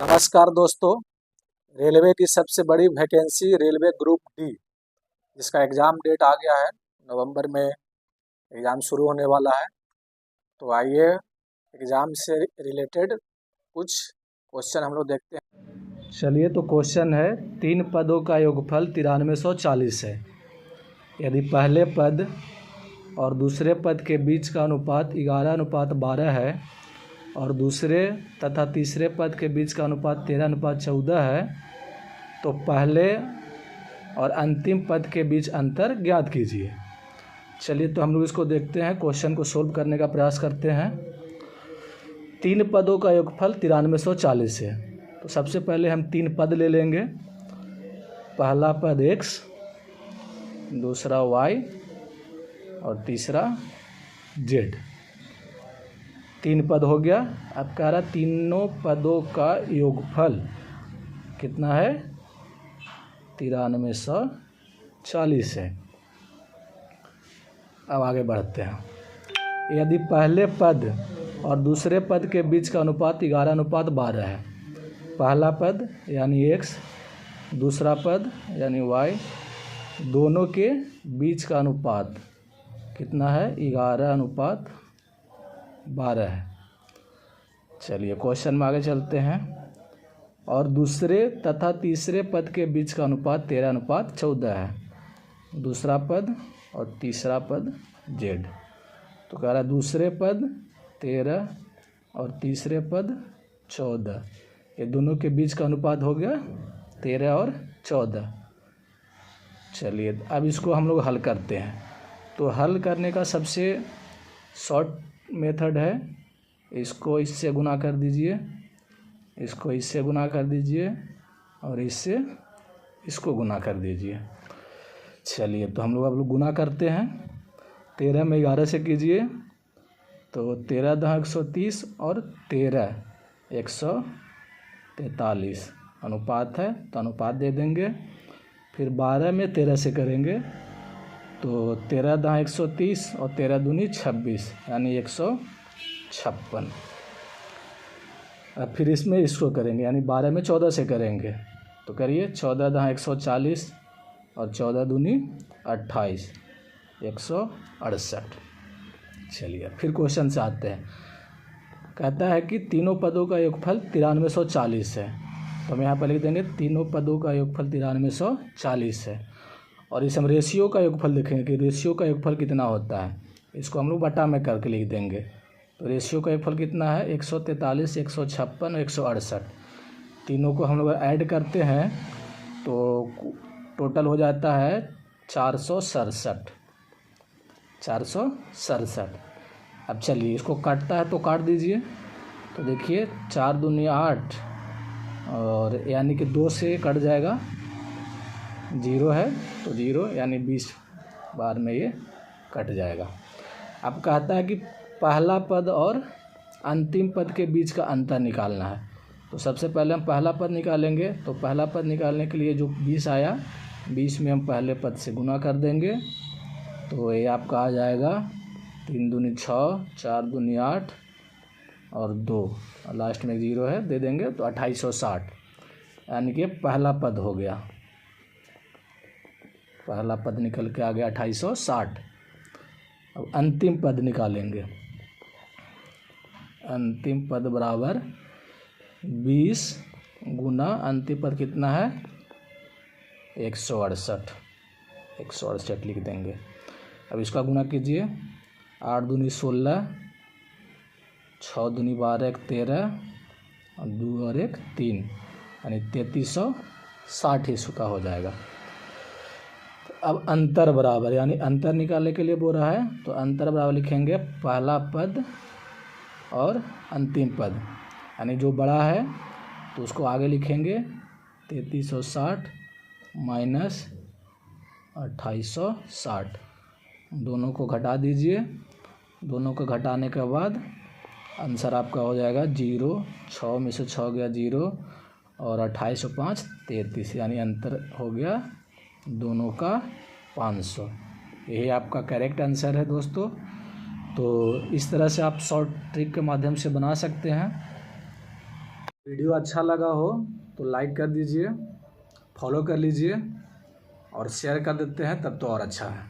नमस्कार दोस्तों। रेलवे की सबसे बड़ी वैकेंसी रेलवे ग्रुप डी, जिसका एग्ज़ाम डेट आ गया है। नवंबर में एग्ज़ाम शुरू होने वाला है। तो आइए एग्ज़ाम से रिलेटेड कुछ क्वेश्चन हम लोग देखते हैं। चलिए, तो क्वेश्चन है 3 पदों का योगफल 9340 है। यदि पहले पद और दूसरे पद के बीच का अनुपात 11:12 है और दूसरे तथा तीसरे पद के बीच का अनुपात 13:14 है, तो पहले और अंतिम पद के बीच अंतर ज्ञात कीजिए। चलिए, तो हम लोग इसको देखते हैं, क्वेश्चन को सोल्व करने का प्रयास करते हैं। 3 पदों का योगफल 9340 है। तो सबसे पहले हम 3 पद ले लेंगे। पहला पद x, दूसरा y और तीसरा z। 3 पद हो गया। अब कह रहा तीनों पदों का योगफल कितना है? 9340 है। अब आगे बढ़ते हैं। यदि पहले पद और दूसरे पद के बीच का अनुपात 11:12 है, पहला पद यानी x, दूसरा पद यानी y, दोनों के बीच का अनुपात कितना है? 11:12 है। चलिए, क्वेश्चन में आगे चलते हैं। और दूसरे तथा तीसरे पद के बीच का अनुपात 13:14 है। दूसरा पद और तीसरा पद z। तो कह रहा है दूसरे पद 13 और तीसरे पद 14, ये दोनों के बीच का अनुपात हो गया 13 और 14। चलिए, अब इसको हम लोग हल करते हैं। तो हल करने का सबसे शॉर्ट मेथड है, इसको इससे गुना कर दीजिए, इसको इससे गुना कर दीजिए और इससे इसको गुना कर दीजिए। चलिए, तो हम लोग अब गुना करते हैं। 13 में 11 से कीजिए तो 13 × 130 और 13 143 अनुपात है, तो अनुपात दे देंगे। फिर 12 में 13 से करेंगे तो 13 × 130 और 13 दूनी 26 यानी 156। अब फिर इसमें इसको करेंगे, यानी 12 में 14 से करेंगे तो करिए 14 × 140 और 14 दूनी 28 168। चलिए, फिर क्वेश्चन से आते हैं। कहता है कि तीनों पदों का योगफल 9340 है। तो हम यहाँ पर लिख देंगे तीनों पदों का योगफल 9340 है। और इस हम रेशियो का योगफल देखेंगे कि रेशियो का योगफल कितना होता है। इसको हम लोग बटा में करके लिख देंगे। तो रेशियो का योगफल कितना है? 143, 156 और 168। तीनों को हम लोग ऐड करते हैं तो टोटल हो जाता है 467। 467। अब चलिए, इसको काटता है तो काट दीजिए। तो देखिए 4 दूनी 8 और यानी कि 2 से कट जाएगा, 0 है तो 0 यानी 20 बार में ये कट जाएगा। अब कहता है कि पहला पद और अंतिम पद के बीच का अंतर निकालना है। तो सबसे पहले हम पहला पद निकालेंगे। तो पहला पद निकालने के लिए जो 20 आया, 20 में हम पहले पद से गुना कर देंगे तो ये आपका आ जाएगा 3 दूनी 6, 4 दूनी 8 और 2 और लास्ट में 0 है, दे देंगे तो 2860 यानी कि पहला पद हो गया। पहला पद निकल के आ गया 2860। अब अंतिम पद निकालेंगे। अंतिम पद बराबर 20 गुना अंतिम पद कितना है? 168। 168 लिख देंगे। अब इसका गुना कीजिए। 8 दूनी 16, 6 दूनी 12, 1 13 और 2 और 1 3 यानी 3360 इसका हो जाएगा। अब अंतर बराबर, यानी अंतर निकालने के लिए बोल रहा है तो अंतर बराबर लिखेंगे पहला पद और अंतिम पद, यानी जो बड़ा है तो उसको आगे लिखेंगे 3360 माइनस 2860। दोनों को घटा दीजिए। दोनों को घटाने के बाद आंसर आपका हो जाएगा 0, 6 में से 6 गया 0 और 28 और 5 33, यानी अंतर हो गया दोनों का 500। यही आपका करेक्ट आंसर है दोस्तों। तो इस तरह से आप शॉर्ट ट्रिक के माध्यम से बना सकते हैं। वीडियो अच्छा लगा हो तो लाइक कर दीजिए, फॉलो कर लीजिए और शेयर कर देते हैं तब तो और अच्छा है।